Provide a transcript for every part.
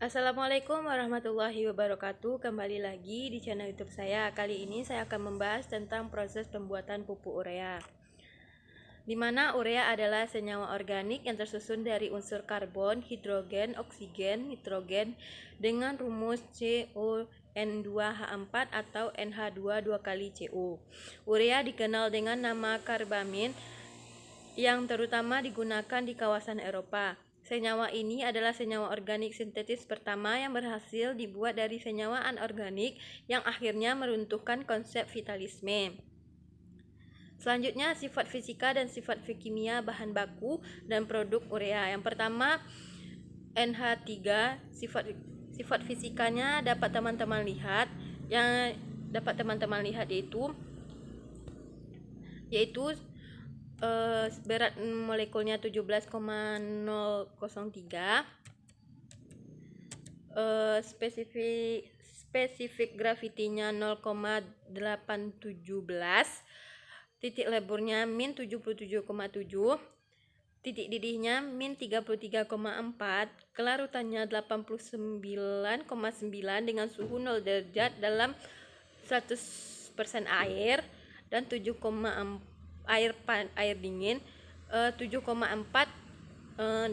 Assalamualaikum warahmatullahi wabarakatuh. Kembali lagi di channel YouTube saya. Kali ini saya akan membahas tentang proses pembuatan pupuk urea. Di mana urea adalah senyawa organik yang tersusun dari unsur karbon, hidrogen, oksigen, nitrogen dengan rumus CON2H4 atau NH2 2 kali CO. Urea dikenal dengan nama karbamin yang terutama digunakan di kawasan Eropa. Senyawa ini adalah senyawa organik sintetis pertama yang berhasil dibuat dari senyawa anorganik yang akhirnya meruntuhkan konsep vitalisme. Selanjutnya, sifat fisika dan sifat kimia bahan baku dan produk urea. Yang pertama, NH3. Sifat fisikanya dapat teman-teman lihat. Yang dapat teman-teman lihat yaitu berat molekulnya 17,003, spesifik gravitinya 0,817, titik leburnya min 77,7, titik didihnya min 33,4, kelarutannya 89,9 dengan suhu 0 derajat dalam 100% air dan 7,4 air dingin 7,4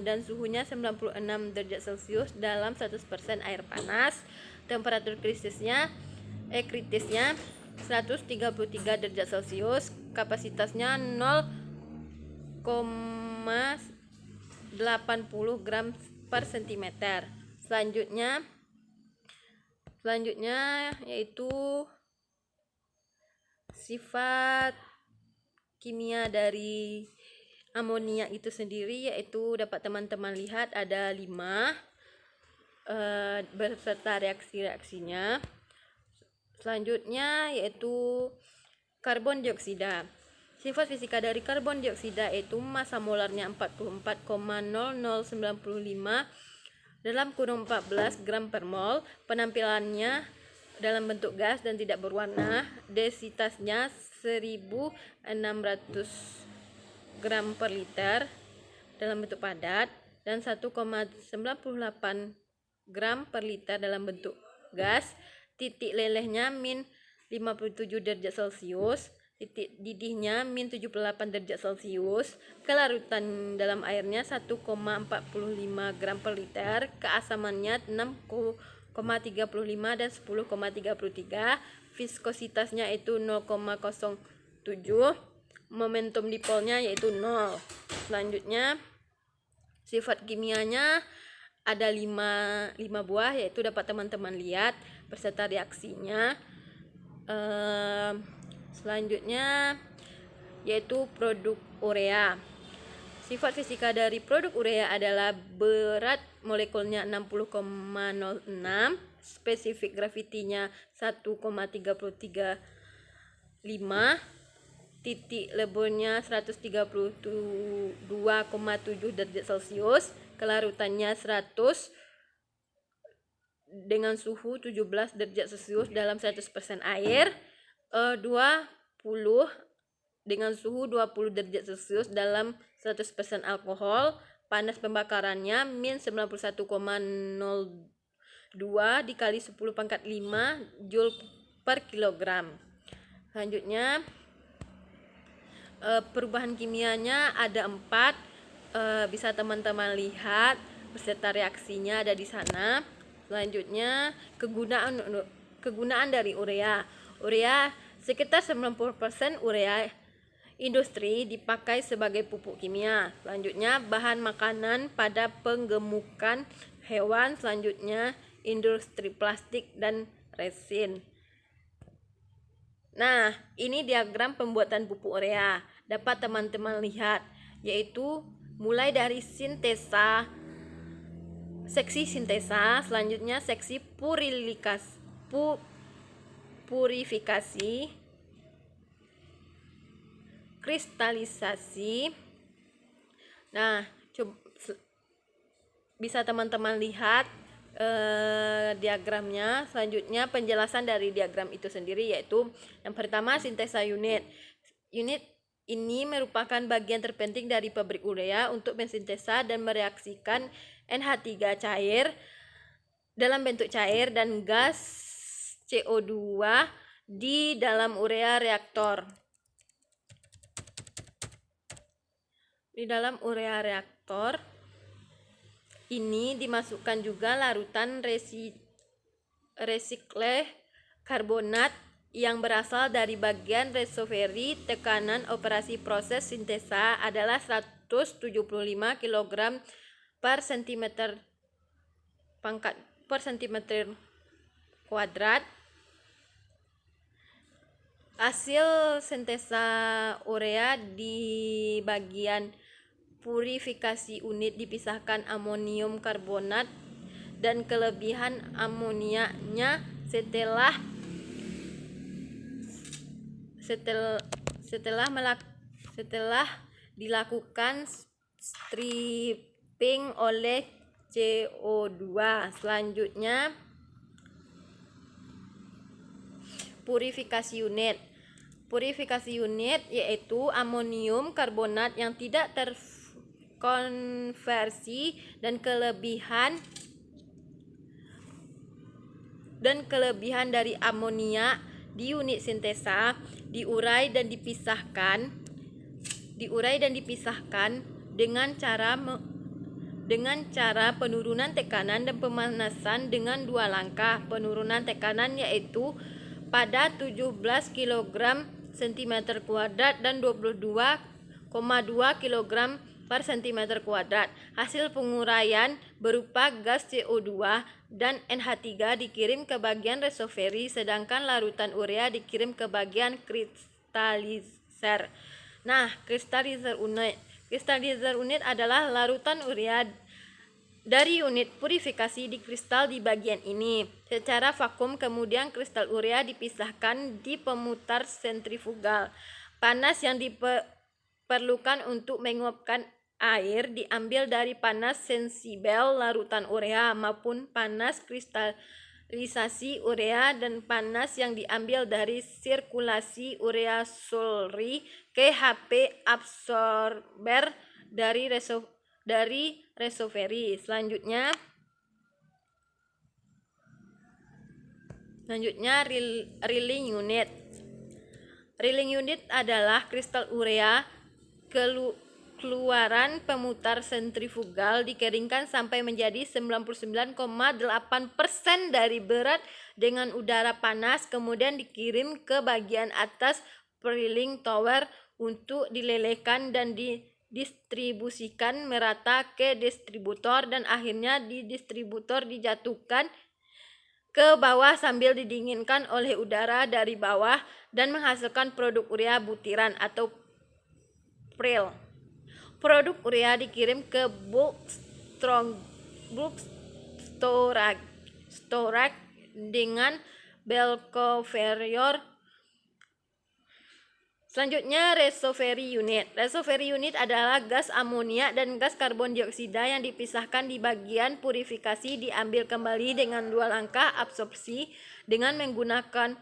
dan suhunya 96 derajat Celcius dalam 100% air panas. Temperatur kritisnya 133 derajat Celcius. Kapasitasnya 0,80 gram per cm. Selanjutnya yaitu sifat kimia dari amonia itu sendiri, yaitu dapat teman-teman lihat ada 5 beserta reaksi-reaksinya. Selanjutnya yaitu karbon dioksida. Sifat fisika dari karbon dioksida yaitu massa molarnya 44,0095 dalam kurung 14 gram per mol. Penampilannya dalam bentuk gas dan tidak berwarna. Densitasnya 1600 gram per liter dalam bentuk padat dan 1,98 gram per liter dalam bentuk gas. Titik lelehnya min 57 derajat Celcius, titik didihnya min 78 derajat Celcius, kelarutan dalam airnya 1,45 gram per liter, keasamannya 6,35 dan 10,33, viskositasnya itu 0,07, momentum dipolnya yaitu 0. Selanjutnya sifat kimianya ada 5 buah, yaitu dapat teman-teman lihat beserta reaksinya. Selanjutnya yaitu produk urea. Sifat fisika dari produk urea adalah berat molekulnya 60,06, spesifik gravitinya 1,335, titik leburnya 132,7 derajat Celcius, kelarutannya 100 dengan suhu 17 derajat Celcius dalam 100% air, 20 dengan suhu 20 derajat Celcius dalam 100% alkohol. Panas pembakarannya min 91,02 dikali 10⁵ Joule per kilogram. Selanjutnya perubahan kimianya ada 4, bisa teman-teman lihat beserta reaksinya ada di sana. Selanjutnya kegunaan dari urea. Sekitar 90% urea industri dipakai sebagai pupuk kimia. Selanjutnya bahan makanan pada penggemukan hewan. Selanjutnya industri plastik dan resin. Nah, ini diagram pembuatan pupuk urea. Dapat teman-teman lihat, yaitu mulai dari seksi sintesa, selanjutnya seksi purifikasi, kristalisasi. Nah, bisa teman-teman lihat diagramnya. Selanjutnya penjelasan dari diagram itu sendiri, yaitu yang pertama sintesa unit. Unit ini merupakan bagian terpenting dari pabrik urea untuk mensintesa dan mereaksikan NH3 cair dalam bentuk cair dan gas CO2 di dalam urea reaktor. Di dalam urea reaktor ini dimasukkan juga larutan resikle karbonat yang berasal dari bagian reservoir. Tekanan operasi proses sintesa adalah 175 kg per cm kuadrat. Hasil sintesa urea di bagian purifikasi unit dipisahkan amonium karbonat dan kelebihan amoniaknya setelah dilakukan stripping oleh CO2. Selanjutnya purifikasi unit. Purifikasi unit yaitu amonium karbonat yang tidak terkonversi dan kelebihan dari amonia di unit sintesa diurai dan dipisahkan dengan cara penurunan tekanan dan pemanasan dengan dua langkah. Penurunan tekanan yaitu pada 17 kg cm kuadrat dan 22,2 kg per cm kuadrat. Hasil penguraian berupa gas CO2 dan NH3 dikirim ke bagian reservoir, sedangkan larutan urea dikirim ke bagian kristalizer. Nah, kristalizer unit adalah larutan urea dari unit purifikasi di kristal di bagian ini. Secara vakum kemudian kristal urea dipisahkan di pemutar sentrifugal. Panas yang diperlukan untuk menguapkan air diambil dari panas sensibel larutan urea maupun panas kristalisasi urea, dan panas yang diambil dari sirkulasi urea Solri ke HP absorber dari reservoir. Selanjutnya rilling unit. Rilling unit adalah kristal urea keluaran pemutar sentrifugal dikeringkan sampai menjadi 99,8% dari berat dengan udara panas, kemudian dikirim ke bagian atas peeling tower untuk dilelehkan dan didistribusikan merata ke distributor, dan akhirnya di distributor dijatuhkan ke bawah sambil didinginkan oleh udara dari bawah dan menghasilkan produk urea butiran atau pril. Produk urea dikirim ke bulk storage dengan belkoverior. Selanjutnya reservoir unit. Reservoir unit adalah gas amonia dan gas karbon dioksida yang dipisahkan di bagian purifikasi, diambil kembali dengan dua langkah absorpsi dengan menggunakan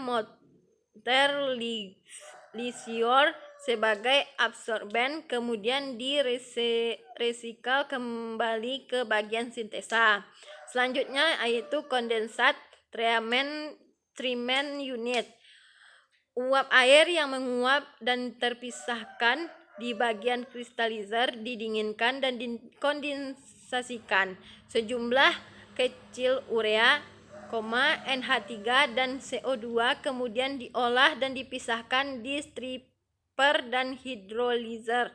motor Lisior sebagai absorben, kemudian diresikal kembali ke bagian sintesa. Selanjutnya yaitu kondensat treatment unit. Uap air yang menguap dan terpisahkan di bagian kristalizer didinginkan dan dikondensasikan. Sejumlah kecil urea, NH3 dan CO2 kemudian diolah dan dipisahkan di stripper dan hidrolizer.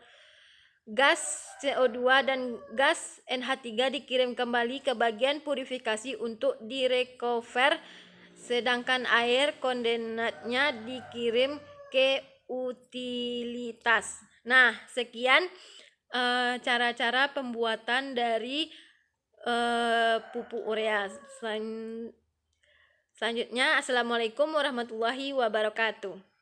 Gas CO2 dan gas NH3 dikirim kembali ke bagian purifikasi untuk direcover, sedangkan air kondensatnya dikirim ke utilitas. Nah, sekian cara-cara pembuatan dari pupuk urea. Selanjutnya, assalamualaikum warahmatullahi wabarakatuh.